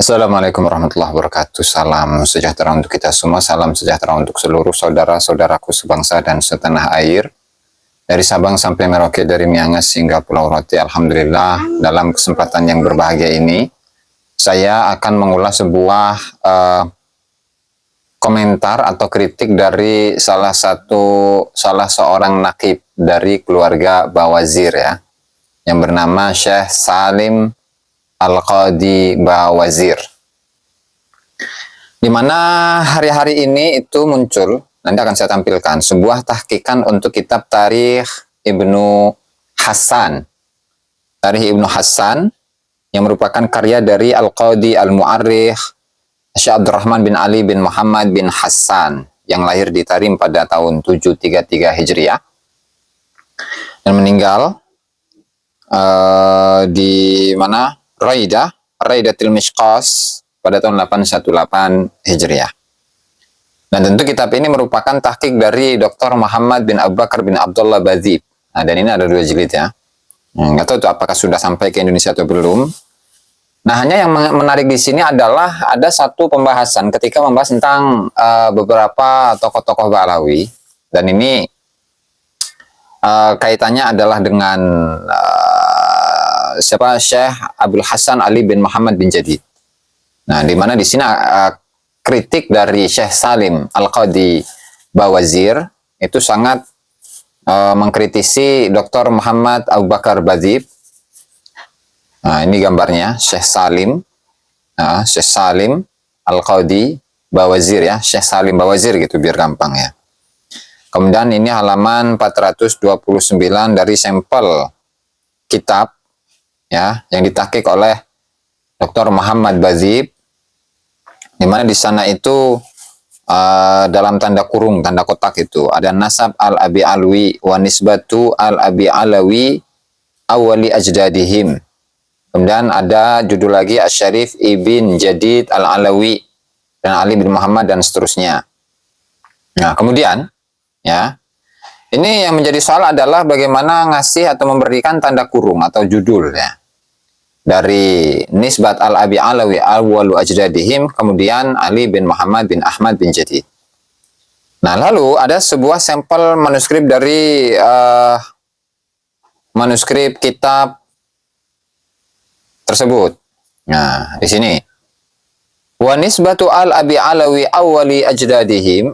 Assalamualaikum warahmatullahi wabarakatuh. Salam sejahtera untuk kita semua. Salam sejahtera untuk seluruh saudara-saudaraku sebangsa dan setanah air. Dari Sabang sampai Merauke, dari Miangas hingga Pulau Rote. Alhamdulillah, dalam kesempatan yang berbahagia ini, saya akan mengulas sebuah komentar atau kritik dari salah seorang nakib dari keluarga Bawazir ya, yang bernama Syekh Salim Al-Qadi Bawazir. Di mana hari-hari ini itu muncul, nanti akan saya tampilkan, sebuah tahqiqan untuk kitab Tarikh Ibnu Hassan. Tarikh Ibnu Hassan yang merupakan karya dari Al-Qadi Al-Mu'arrikh Syekh Abdurrahman bin Ali bin Muhammad bin Hassan yang lahir di Tarim pada tahun 733 Hijriah dan meninggal di mana? Raidatil Mishqas pada tahun 818 Hijriah. Dan tentu kitab ini merupakan tahqiq dari Dr. Muhammad bin Abu Bakar bin Abdullah Badzib. Nah, dan ini ada 2 jilid ya. Nggak tahu itu apakah sudah sampai ke Indonesia atau belum. Nah, hanya yang menarik di sini adalah ada satu pembahasan ketika membahas tentang beberapa tokoh-tokoh Ba'alawi. Dan ini kaitannya adalah dengan Syekh Abdul Hasan Ali bin Muhammad bin Jadid. Nah, di mana di sini kritik dari Syekh Salim Al-Qadi Bawazir itu sangat mengkritisi Dr. Muhammad Abu Bakar Badzib. Nah, ini gambarnya Syekh Salim, Syekh Salim Al-Qadi Bawazir ya, Syekh Salim Bawazir gitu biar gampang ya. Kemudian ini halaman 429 dari sampel kitab ya yang ditahqiq oleh Dr. Muhammad Badzib, di mana di sana itu dalam tanda kurung, tanda kotak itu ada nasab al-abi alwi wa nisbatu al-abi alawi awali ajdadihim. Kemudian ada judul lagi Asy-Syarif Ibn Jadid al-Alawi dan Ali bin Muhammad dan seterusnya. Nah, kemudian ya, ini yang menjadi soal adalah bagaimana ngasih atau memberikan tanda kurung atau judul ya. Dari nisbat al-abi alawi awwalu ajdadihim, kemudian Ali bin Muhammad bin Ahmad bin Jadid. Nah, lalu ada sebuah sampel manuskrip dari manuskrip kitab tersebut. Nah, di sini wa nisbatu al-abi alawi awwalu ajdadihim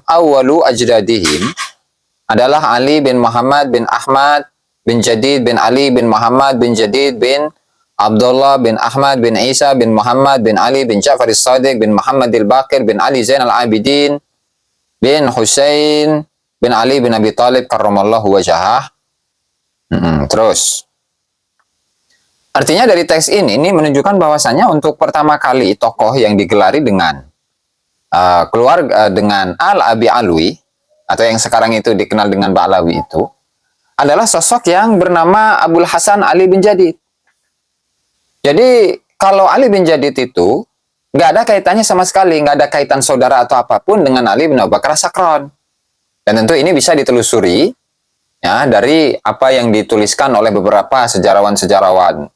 adalah Ali bin Muhammad bin Ahmad bin Jadid bin Ali bin Muhammad bin Jadid bin Abdullah bin Ahmad bin Isa bin Muhammad bin Ali bin Ja'far as-Sadiq bin Muhammad al-Baqir bin Ali Zain al-Abidin bin Husain bin Ali bin Abi Talib karramallahu wajhah. Terus artinya dari teks ini menunjukkan bahwasanya untuk pertama kali tokoh yang digelari dengan keluarga dengan Al-Abi Alwi atau yang sekarang itu dikenal dengan Ba'alawi itu adalah sosok yang bernama Abdul Hasan Ali bin Jadid. Jadi kalau Ali bin Jadid itu nggak ada kaitannya sama sekali, nggak ada kaitan saudara atau apapun dengan Ali bin Abu Bakar As-Sakran. Dan tentu ini bisa ditelusuri ya dari apa yang dituliskan oleh beberapa sejarawan-sejarawan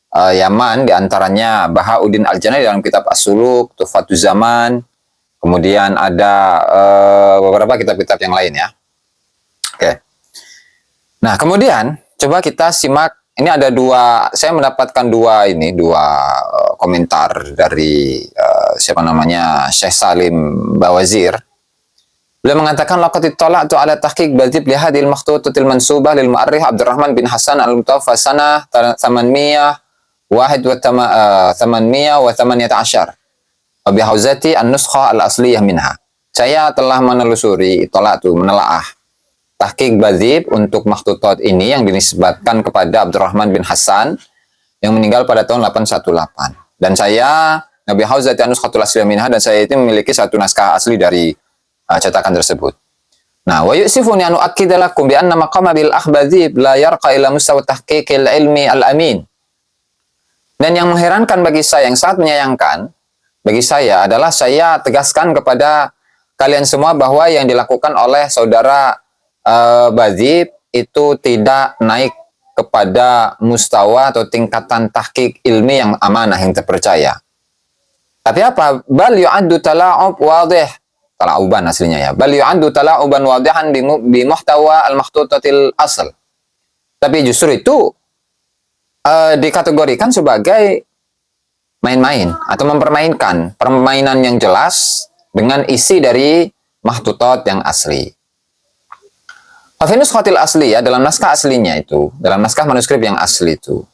Yaman, diantaranya Bahauddin Al-Janai dalam kitab As-Suluk, Tuhfatuz Zaman, kemudian ada beberapa kitab-kitab yang lain ya. Oke. Nah, kemudian coba kita simak. Ini ada saya mendapatkan dua komentar dari siapa namanya Syekh Salim Bawazir. Beliau mengatakan laqad ittala'tu ala tahqiq Badzib li hadhil makhtutatil mansubah lil mu'arrikh Abdurrahman bin Hasan al-Mutawaffa sanah 818 wa bi hauzati an-nuskhah al-asliyah minha. Saya telah menelusuri, menelaah tahqiq Badzib untuk makhtutat ini yang dinisbatkan kepada Abdurrahman bin Hasan yang meninggal pada tahun 818. Dan saya Nabi Hauzati an-nuskhatul asliyah minha, dan saya itu memiliki satu naskah asli dari cetakan tersebut. Nah, wa yusifuni an uakkida lakum bi anna maqama bil akhbadzib la yarqa ila mustawa tahqiqil ilmi al-amin. Dan yang mengherankan bagi saya, yang sangat menyayangkan bagi saya adalah saya tegaskan kepada kalian semua bahwa yang dilakukan oleh saudara Badzib itu tidak naik kepada mustawa atau tingkatan tahqiq ilmi yang amanah, yang terpercaya. Tapi apa? Bal yu'addu tala'ub wadih. Tala'uban aslinya ya. Bal yu'addu tala'uban wadihan bi muhtawa al-makhtutatil asl. Tapi justru itu dikategorikan sebagai main-main atau mempermainkan permainan yang jelas dengan isi dari makhtutat yang asli. Afinus khotil asli ya, dalam naskah aslinya itu, dalam naskah manuskrip yang asli itu,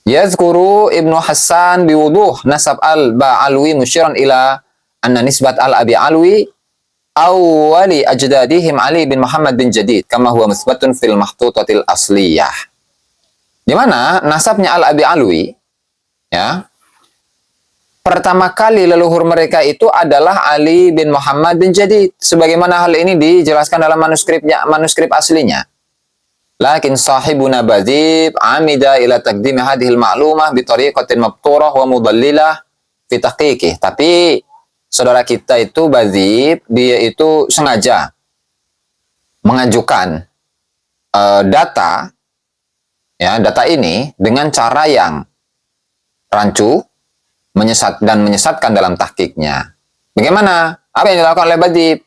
yazkuru Ibnu Hassan biwuduh nasab al-Ba'alwi musyiran ila anna nisbat al-Abi Alwi awwali ajdadihim Ali bin Muhammad bin Jadid kama huwa musbatun fil makhtutatil asliyah. Di mana nasabnya al-Abi Alwi ya, pertama kali leluhur mereka itu adalah Ali bin Muhammad bin Jadid, sebagaimana hal ini dijelaskan dalam manuskrip aslinya. Lakin sahibuna Badhib amida ila taqdim hadhil ma'lumah bi tariqatin mabturah wa mudallilah fi tahqiqih. Tapi saudara kita itu Badhib, dia itu sengaja mengajukan data ini dengan cara yang rancu, menyesatkan dalam tahqiqnya. Bagaimana? Apa yang dilakukan oleh Badhib?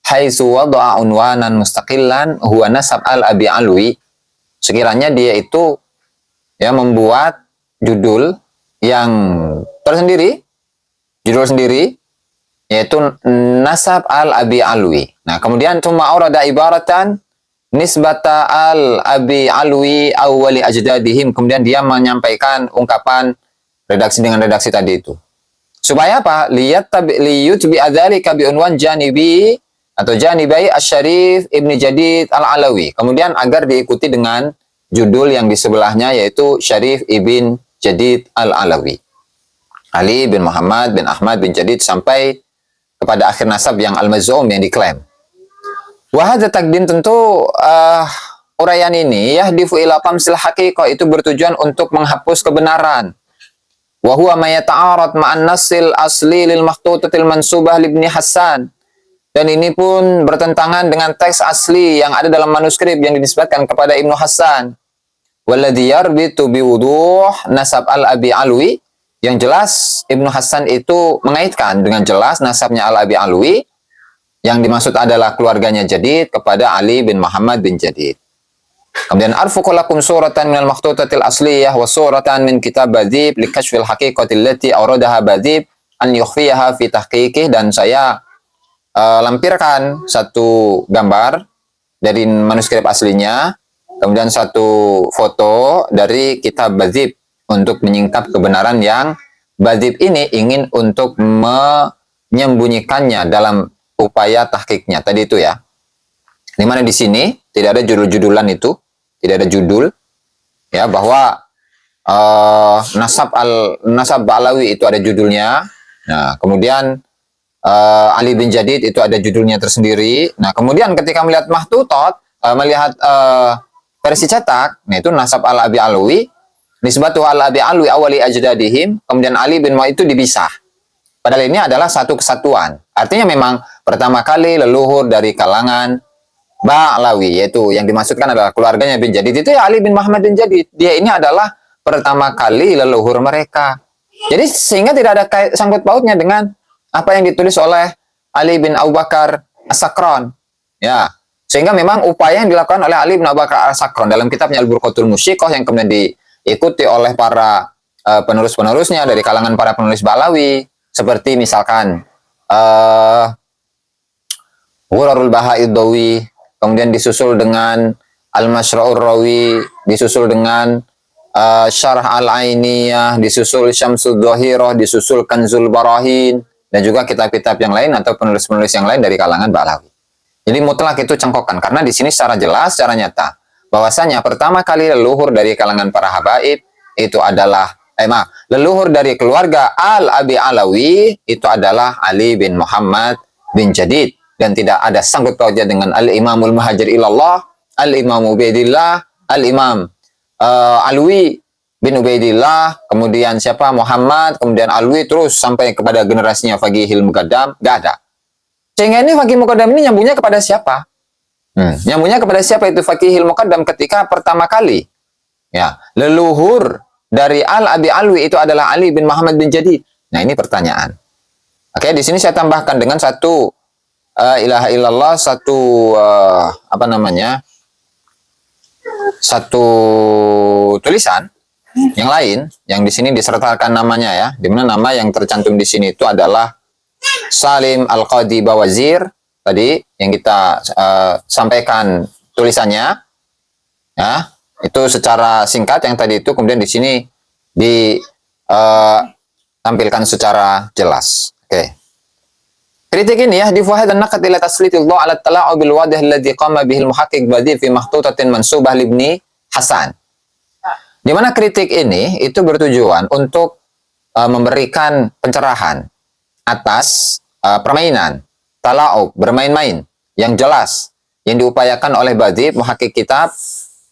Haitsu wada'a unwanan mustaqillan huwa nasab al-Abi Alwi. Sekiranya dia itu ya membuat judul yang tersendiri, judul sendiri, yaitu nasab al-Abi Alwi. Nah, kemudian tsumma aurada ibaratan nisbata al-Abi Alwi awwali ajdadihim. Kemudian dia menyampaikan ungkapan redaksi dengan redaksi tadi itu. Supaya apa? Liyutbi adzalika bi unwan janibi atau janibai asy-Syarif Ibnu Jadid Al-Alawi. Kemudian agar diikuti dengan judul yang di sebelahnya, yaitu Syarif Ibn Jadid Al-Alawi. Ali bin Muhammad bin Ahmad bin Jadid sampai kepada akhir nasab yang al-maz'um yang diklaim. Wa hadza taqdim, tentu uraian ini yahdifu ila tamsil haqiqah, itu bertujuan untuk menghapus kebenaran. Wa huwa ma yata'arad ma'an nassil asli lil makhtutatil mansubah li Ibni Hassan. Dan ini pun bertentangan dengan teks asli yang ada dalam manuskrip yang dinisbatkan kepada Ibnu Hassan. Walladhi yarbitu biwuduh nasab al-Abi Alwi. Yang jelas Ibnu Hassan itu mengaitkan dengan jelas nasabnya al-Abi Alwi. Yang dimaksud adalah keluarganya Jadid kepada Ali bin Muhammad bin Jadid. Kemudian arfuqu lakum suratan minal makhtutatil asliyah wa suratan min kitab Badhib li kashfil haqiqatil lati awradaha Badhib an yukhfiyaha fi tahqiqih. Dan saya lampirkan satu gambar dari manuskrip aslinya, kemudian satu foto dari kitab Badhib untuk menyingkap kebenaran yang Badhib ini ingin untuk menyembunyikannya dalam upaya tahqiqnya tadi itu ya. Di mana di sini tidak ada judul-judulan itu, tidak ada judul ya, bahwa nasab Ba'alawi itu ada judulnya. Nah, kemudian Ali bin Jadid itu ada judulnya tersendiri. Nah, kemudian ketika melihat mahtutat, melihat versi cetak, nah itu nasab al-Abi Alwi, nisbatu al-Abi Alwi awali ajdadihim, kemudian Ali bin Muhammad itu dipisah. Padahal ini adalah satu kesatuan. Artinya memang pertama kali leluhur dari kalangan Ba'alawi, yaitu yang dimaksudkan adalah keluarganya bin Jadid, itu ya Ali bin Muhammad bin Jadid. Dia ini adalah pertama kali leluhur mereka. Jadi sehingga tidak ada sangkut pautnya dengan apa yang ditulis oleh Ali bin Abu Bakar As-Sakran. Ya, sehingga memang upaya yang dilakukan oleh Ali bin Abu Bakar As-Sakran dalam kitabnya Al-Burqatul Musyiqah yang kemudian diikuti oleh para penerus-penerusnya dari kalangan para penulis Ba'alawi, seperti misalkan Ghurarul Baha'id Dawi, kemudian disusul dengan Al-Mashra'ur Rawi, disusul dengan Syarah Al-Ainiyah, disusul Syamsud Dhahirah, disusul Kanzul Barahin, dan juga kitab-kitab yang lain atau penulis-penulis yang lain dari kalangan Ba'alawi. Jadi mutlak itu cengkokan, karena di sini secara jelas, secara nyata, bahwasanya pertama kali leluhur dari kalangan para habaib itu adalah leluhur dari keluarga Al-Abi Alawi itu adalah Ali bin Muhammad bin Jadid, dan tidak ada sangkut pautnya dengan Al-Imamul Muhajir Ilallah, Al-Imam Ubaidillah, Al-Imam Alwi bin Ubaidillah, kemudian siapa? Muhammad, kemudian Alwi, terus sampai kepada generasinya Faqihil Muqaddam, gak ada. Sehingga ini Faqih Muqaddam ini nyambungnya kepada siapa? Nyambungnya kepada siapa itu Faqihil Muqaddam ketika pertama kali ya leluhur dari Al-Abi Alwi itu adalah Ali bin Muhammad bin Jadid. Nah, ini pertanyaan. Oke, di sini saya tambahkan dengan satu ilaha illallah, satu apa namanya? Satu tulisan yang lain yang di sini disertakan namanya ya, di mana nama yang tercantum di sini itu adalah Salim Al-Qadi Bawazir tadi yang kita sampaikan tulisannya ya, itu secara singkat yang tadi itu, kemudian di sini ditampilkan secara jelas. Oke. Kritik ini ya, difuhad dan naqad ila taslitillah ala tala'u bil wadih alladhi qama bihil muhaqqiq badi fi makhtutatin mansubah libni Hasan. Di mana kritik ini itu bertujuan untuk memberikan pencerahan atas permainan tala'ub, bermain-main yang jelas yang diupayakan oleh Badi, muhaqqiq kitab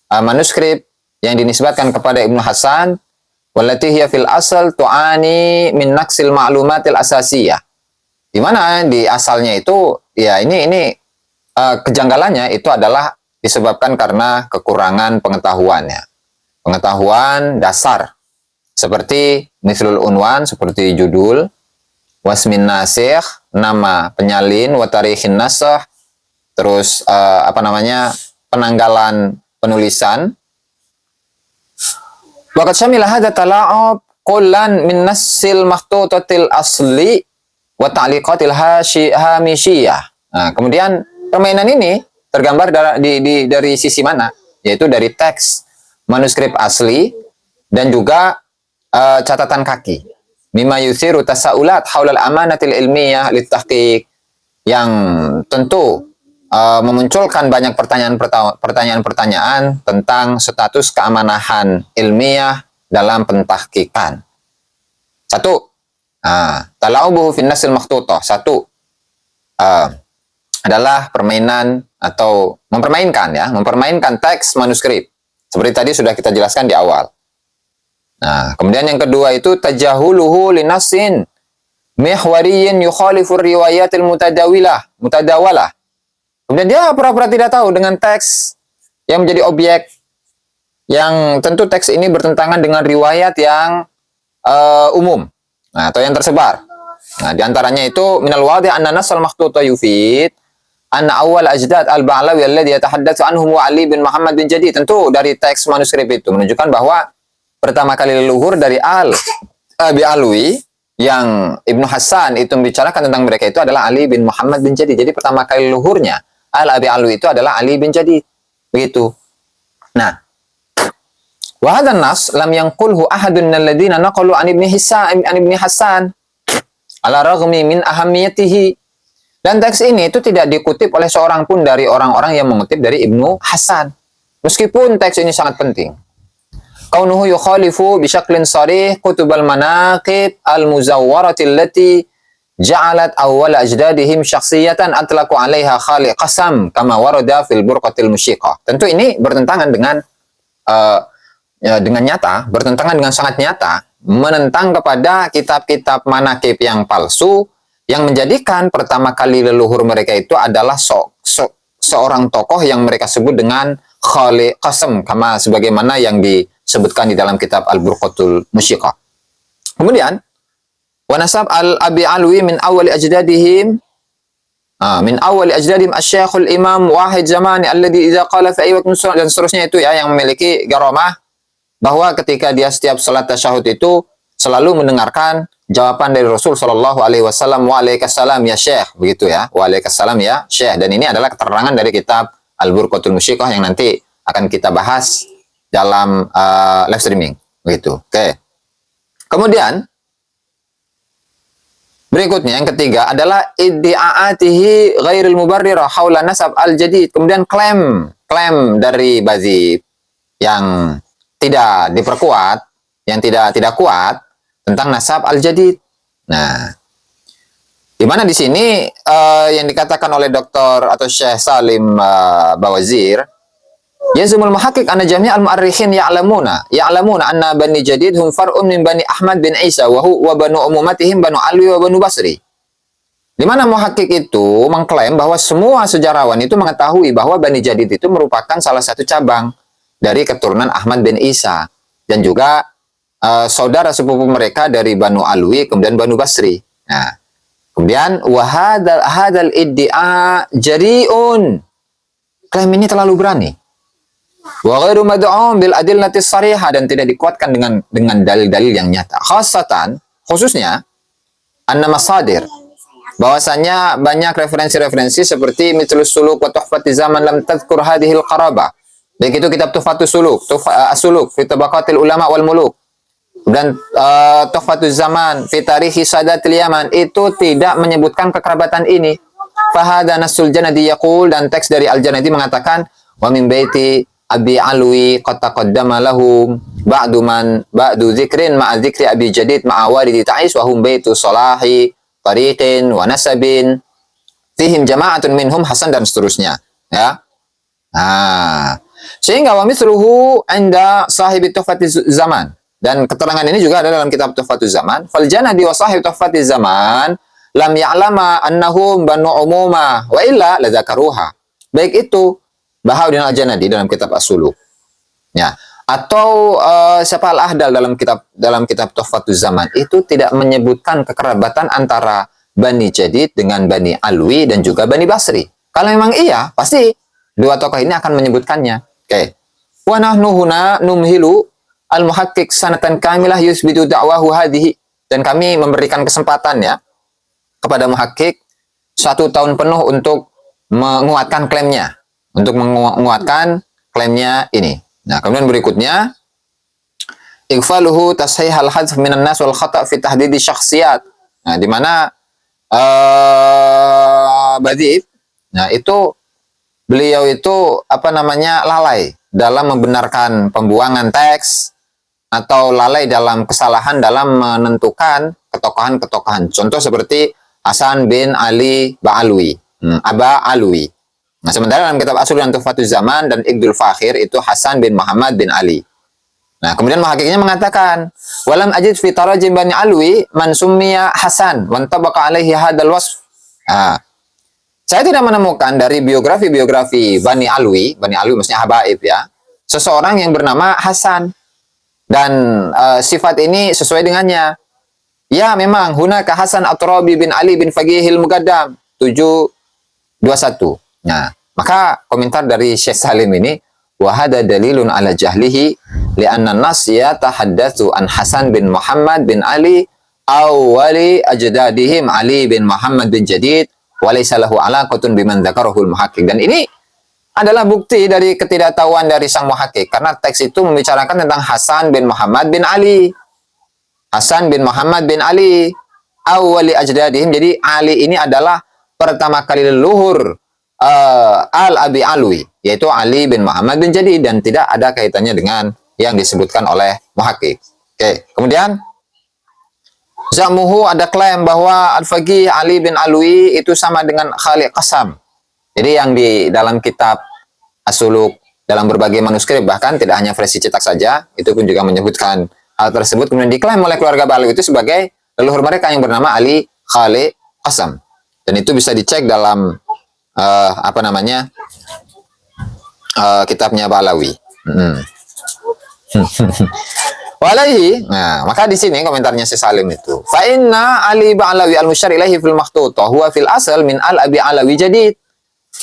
manuskrip yang dinisbatkan kepada Ibnu Hasan, wallati hiya fil asal tu'ani min naqsil ma'lumatil asasiyah. Di mana di asalnya itu ya ini kejanggalannya itu adalah disebabkan karena kekurangan pengetahuannya. Pengetahuan dasar seperti mithlul unwan, seperti judul, wasmin nasikh, nama penyalin, wa tarikhin nasakh, terus penanggalan penulisan. Waqad syamila hadza tala'ub qullan min nassil makhtutatil asli wa ta'liqatil hamishiyah. Nah, kemudian permainan ini tergambar dari sisi mana? Yaitu dari teks manuskrip asli dan juga catatan kaki. Mimma yuthiru tasaulat haulal amanatil ilmiyah litahqiq, yang tentu memunculkan banyak pertanyaan-pertanyaan tentang status keamanahan ilmiah dalam pentahqiqan. Satu, tala'ubuhu fin nasil makhtutah. Satu, adalah permainan atau mempermainkan teks manuskrip. Seperti tadi sudah kita jelaskan di awal. Nah, kemudian yang kedua itu tajahuluhu linasin mihwariyin yukhalifur riwayatil mutadawalah. Kemudian dia pura-pura tidak tahu dengan teks yang menjadi objek, yang tentu teks ini bertentangan dengan riwayat yang umum, atau yang tersebar. Nah, diantaranya itu minal wadih anna nasal makhtuta yufid anna awal ajdad al-Ba'lawi alladhi yatahaddatsu anhum wa Ali bin Muhammad bin Jadid. Tentu dari teks manuskrip itu menunjukkan bahwa pertama kali leluhur dari Al-Abi Alwi yang Ibnu Hasan itu membicarakan tentang mereka itu adalah Ali bin Muhammad bin Jadid. Jadi pertama kali leluhurnya Al-Abi Alwi itu adalah Ali bin Jadid. Begitu. Nah, wa hadzal nas lam yanqulhu ahadun alladziina naqalu an Ibnu Hasan ala raghmi min ahamiyatihi. Dan teks ini itu tidak dikutip oleh seorang pun dari orang-orang yang mengutip dari Ibnu Hasan. Meskipun teks ini sangat penting. Kaunuhu yukhalifu bisyaklin sarih kutubal manaqib al-muzawwarati allati ja'alat awwal ajdadihim syakhsiyatan atlaqu 'alaiha khaliq qasam kama warada fil burqatil musyiqah. Tentu ini bertentangan dengan nyata, bertentangan dengan sangat nyata, menentang kepada kitab-kitab manaqib yang palsu yang menjadikan pertama kali leluhur mereka itu adalah seorang tokoh yang mereka sebut dengan Khaliq Qasam, kama sebagaimana yang disebutkan di dalam kitab Al-Burqatul Musyiqah. Kemudian wa nasab Al-Abi Alwi min awali ajdadihim asy-Syekhul Imam Wahid Zamani alladhi idza qala fi ayyi waqtin, dan seterusnya itu ya, yang memiliki garamah bahwa ketika dia setiap salat tasyahud itu selalu mendengarkan jawaban dari Rasul Shallallahu Alaihi Wasallam, waalaikumsalam ya Syekh, begitu ya, waalaikumsalam ya Syekh. Dan ini adalah keterangan dari kitab Al-Burqatul Musyiqah yang nanti akan kita bahas dalam live streaming, begitu. Oke. Kemudian berikutnya yang ketiga adalah iddi'aatihi ghairil mubarrirah haula nasab al-jadid. Kemudian klaim dari Badi yang tidak diperkuat, yang tidak kuat tentang nasab al-jadid. Nah, di mana di sini yang dikatakan oleh Dr. atau Syekh Salim Bawazir, yazumul muhaqqiq anna jami' al-mu'arrikhin ya'lamuna anna Bani Jadid hum far'un min Bani Ahmad bin Isa wa banu umumatihim Banu Alwi wa Banu Basri. Di mana Muhakkik itu mengklaim bahwa semua sejarawan itu mengetahui bahwa Bani Jadid itu merupakan salah satu cabang dari keturunan Ahmad bin Isa dan juga saudara sepupu mereka dari Banu Alwi kemudian Banu Basri. Nah, kemudian hadal iddia jari'un. Klaim ini terlalu berani. Wa ghairu mad'um bil adillati sharihah dan tidak dikuatkan dengan dalil-dalil yang nyata. Khususnya anna masadir bahwasanya banyak referensi-referensi seperti Mithlus Suluk wa Tuhfatiz Zaman lam tadhkur hadhil qarabah. Baik itu kitab Tuhfatus Suluk, As-Suluk fi Tabaqatil Ulama wal Muluk. Dan Tuhfatuz Zaman fi Tarikhi Sadatil Yaman itu tidak menyebutkan kekerabatan ini. Fahada Nasul Janadi yaqul dan teks dari Al-Janadi mengatakan wa min baiti Abi Alwi qad taqaddama lahum ba'du dzikrin ma'a dzikri Abi Jadid ma'a walidi Ta'is wa hum baitu salahi tariqin wa nasabin fihim jama'atun minhum Hasan dan seterusnya ya. Nah, sehingga wa mithluhu 'inda sahibi Tuhfatiz Zaman dan keterangan ini juga ada dalam kitab Tuhfatuz Zaman fal Janadi wa sahib Tuhfatiz Zaman lam ya'lama annahum banu umuma wa illa ladzakaruha. Baik itu Bahauddin Al-Janadi dalam kitab As-Suluk. Ya, atau siapa Al-Ahdal dalam kitab Tuhfatuz Zaman itu tidak menyebutkan kekerabatan antara Bani Jadid dengan Bani Alwi dan juga Bani Basri. Kalau memang iya, pasti dua tokoh ini akan menyebutkannya. Oke. Wa nahnu huna numhilu al-muhakkik sanatan kamilah yusbitu da'wahu hadhihi dan kami memberikan kesempatan ya kepada muhakkik 1 tahun penuh untuk menguatkan klaimnya. Untuk menguatkan klaimnya ini. Nah, kemudian berikutnya ighfaluhu tashih al-hadf minan nas wal khata' fi tahdidi syakhsiyat. Nah, di mana Badib nah itu beliau itu lalai dalam membenarkan pembuangan teks atau lalai dalam kesalahan dalam menentukan ketokohan-ketokohan. Contoh seperti Hasan bin Ali Ba'alwi, Aba Alwi. Nah, sementara dalam kitab As-Suluk dan Tuhfatuz Zaman dan Iqdul Fakhir itu Hasan bin Muhammad bin Ali. Nah, kemudian muhakkiknya mengatakan, "Walam ajid fi tarajim Bani Alwi man summiya Hasan wa tabaqa alaihi hadzal wasf." Nah, saya tidak menemukan dari biografi Bani Alwi maksudnya habaib ya, seseorang yang bernama Hasan dan sifat ini sesuai dengannya. Ya, memang hunaka Hasan At-Turabi bin Ali bin Faqihil Muqaddam 721. Nah, maka komentar dari Syekh Salim ini wa hada dalilun ala jahlihi li'anna an-nas yatahaddatsu an Hasan bin Muhammad bin Ali awwali ajdadihim Ali bin Muhammad bin Jadid wa laysa lahu alaqatun biman dzakarahul muhakkik. Dan ini adalah bukti dari ketidaktahuan dari sang muhakkik karena teks itu membicarakan tentang Hasan bin Muhammad bin Ali. Hasan bin Muhammad bin Ali awwali ajdadihim. Jadi Ali ini adalah pertama kali leluhur Al-Abi Alwi, yaitu Ali bin Muhammad bin Jadid dan tidak ada kaitannya dengan yang disebutkan oleh muhakkik. Oke, kemudian Zamuhu ada klaim bahwa Al-Faqih Ali bin Alwi itu sama dengan Khaliq Qasam. Jadi yang di dalam kitab As-Suluk dalam berbagai manuskrip bahkan tidak hanya versi cetak saja, itu pun juga menyebutkan hal tersebut kemudian diklaim oleh keluarga Ba'alwi itu sebagai leluhur mereka yang bernama Ali Khaliq Qasam. Dan itu bisa dicek dalam kitabnya Ba'alawi. Walaihi. Nah, maka di sini komentarnya Syekh Salim itu. Fa inna Ali Ba'alawi al-musyar ilaihi fil makhtutah huwa fil asal min al-Abi Alawi Jadid.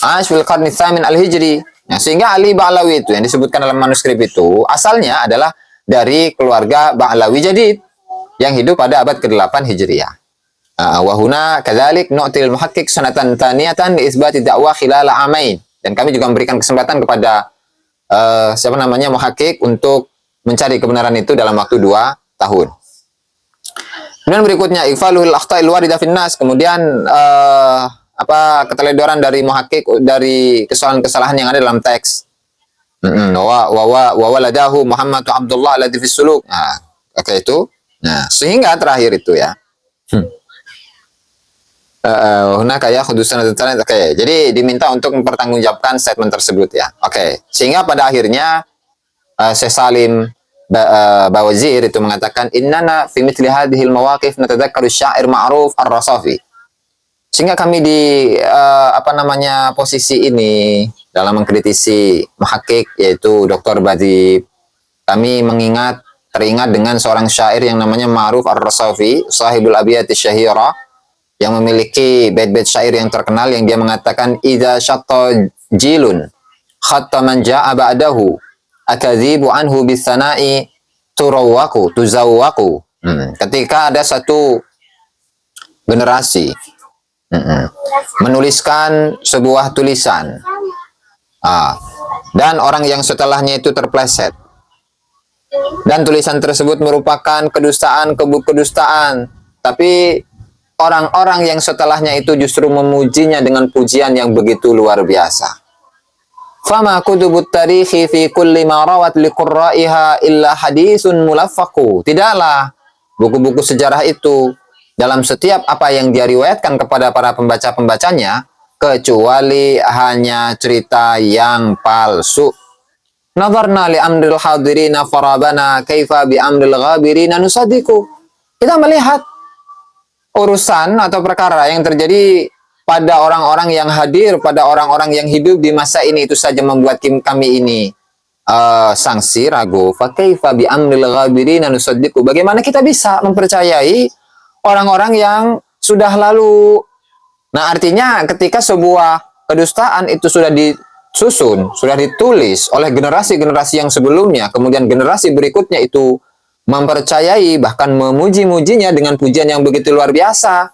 Ash fil qarni tsamin al-Hijri. Nah, sehingga Ali Ba'alawi itu yang disebutkan dalam manuskrip itu asalnya adalah dari keluarga Ba'alawi Jadid yang hidup pada abad ke-8 Hijriah. Wa huna kadzalik nu'til muhakkik sanatan tsaniyatan li isbati da'wa khilal amain. Dan kami juga memberikan kesempatan kepada muhakkik untuk mencari kebenaran itu dalam waktu 2 tahun. Kemudian berikutnya ighfalul akhta'il warida fin nas, kemudian keteledoran dari muhakkik dari kesalahan-kesalahan yang ada dalam teks. Wa waladahu Muhammad Abdullah alladzi fis suluk. Nah, itu. Nah, sehingga terakhir itu ya. Jadi diminta untuk mempertanggungjawabkan statement tersebut ya. Sehingga pada akhirnya Syekh Salim Bawazir itu mengatakan innana fi mithli hadhil mawaqif natadzakkaru syair ma'ruf ar-Rasafi. Sehingga kami di posisi ini dalam mengkritisi muhakkik yaitu Dr. Badib, kami teringat dengan seorang syair yang namanya Ma'ruf Ar-Rasafi, sahibul abiyati syahira, yang memiliki bait-bait syair yang terkenal yang dia mengatakan idza syatta jilun khatta man jaa ba'dahu akadzibu anhu bisana'i tuzawwaku. Ketika ada satu generasi menuliskan sebuah tulisan, dan orang yang setelahnya itu terpleset, dan tulisan tersebut merupakan kedustaan, tapi orang-orang yang setelahnya itu justru memujinya dengan pujian yang begitu luar biasa. Fama kutubut tarikhi fi kulli ma rawat liqurra'iha illa hadisun mulaffaku. Tidaklah buku-buku sejarah itu dalam setiap apa yang dia riwayatkan kepada para pembaca-pembacanya kecuali hanya cerita yang palsu. Nadharna li amril hadirina farabana kaifa bi amril ghabirina nusadiku. Kita melihat urusan atau perkara yang terjadi pada orang-orang yang hadir, pada orang-orang yang hidup di masa ini itu saja membuat kami ini sangsi, ragu. Fa kaifa bi amril ghabirina nusadiku. Bagaimana kita bisa mempercayai orang-orang yang sudah lalu? Nah, artinya ketika sebuah kedustaan itu sudah disusun, sudah ditulis oleh generasi-generasi yang sebelumnya, kemudian generasi berikutnya itu mempercayai, bahkan memuji-mujinya dengan pujian yang begitu luar biasa,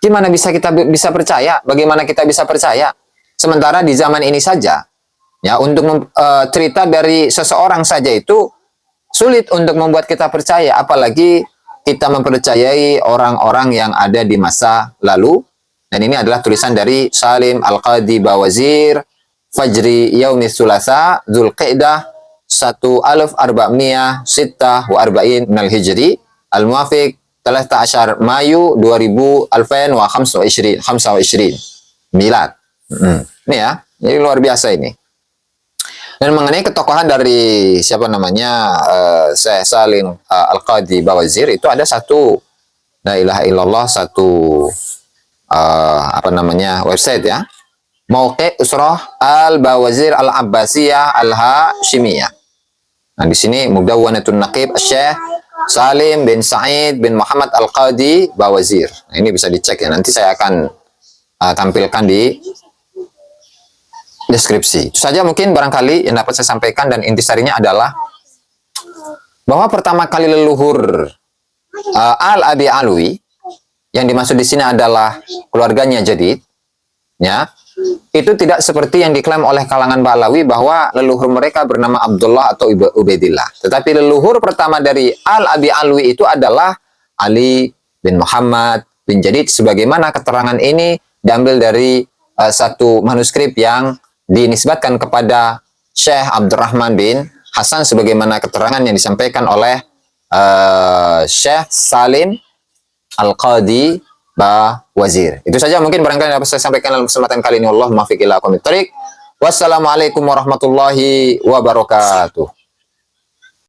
gimana bisa kita bisa percaya? Bagaimana kita bisa percaya? Sementara di zaman ini saja, ya, untuk cerita dari seseorang saja itu sulit untuk membuat kita percaya, apalagi kita mempercayai orang-orang yang ada di masa lalu. Dan ini adalah tulisan dari Salim Al-Qadi Bawazir, Fajri Yaumis Sulasa, Zulqi'dah 1446 minal Hijri, Al-Muwafiq 13 Mayu 2025 Milad. Ini ya, ini luar biasa ini. Dan mengenai ketokohan dari siapa namanya Syekh Salim Al-Qadi Bawazir, itu ada satu, la ilaha illallah, satu website ya, Mauqi' Usrah Al-Bawazir Al-Abbasiyah Al-Hashimiyah. Nah, di sini Mudawwanatun Naqib Syekh Salim bin Sa'id bin Muhammad Al-Qadi Bawazir. Nah, ini bisa dicek ya, nanti saya akan tampilkan di deskripsi. Itu saja mungkin barangkali yang dapat saya sampaikan, dan intisarinya adalah bahwa pertama kali leluhur Al-Abi Alwi yang dimaksud di sini adalah keluarganya Jadid, ya, itu tidak seperti yang diklaim oleh kalangan Ba'alawi bahwa leluhur mereka bernama Abdullah atau Ubaidillah. Tetapi leluhur pertama dari Al-Abi Alwi itu adalah Ali bin Muhammad bin Jadid, sebagaimana keterangan ini diambil dari satu manuskrip yang dinisbatkan kepada Syekh Abdurrahman bin Hasan, sebagaimana keterangan yang disampaikan oleh Syekh Salim Al-Qadi Bawazir. Itu saja mungkin barangkali dapat saya sampaikan dalam kesempatan kali ini. Wallahu muwaffiq ila aqwamit thoriq. Wassalamualaikum warahmatullahi wabarakatuh.